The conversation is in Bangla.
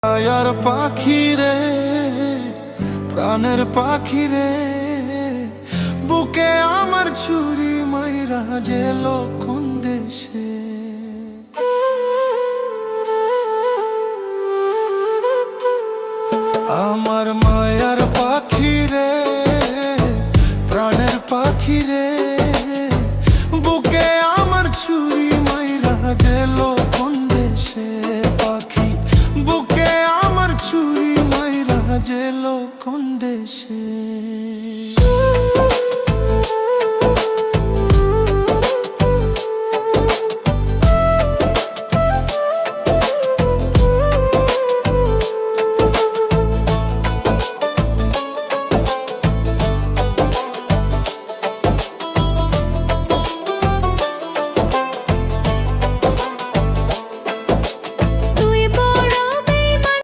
আর পাখি রে, প্রাণের পাখি রে, বুকে আমার ছুরি মাইরা গেল কোন দেশে। আমার মায়ার পাখি রে, প্রাণের পাখি রে, বুকে আমার ছুরি মাইরা গেল কোন দেশে। পাখি বুকে আমার ছুরি মাইরা গেল কোন দেশে।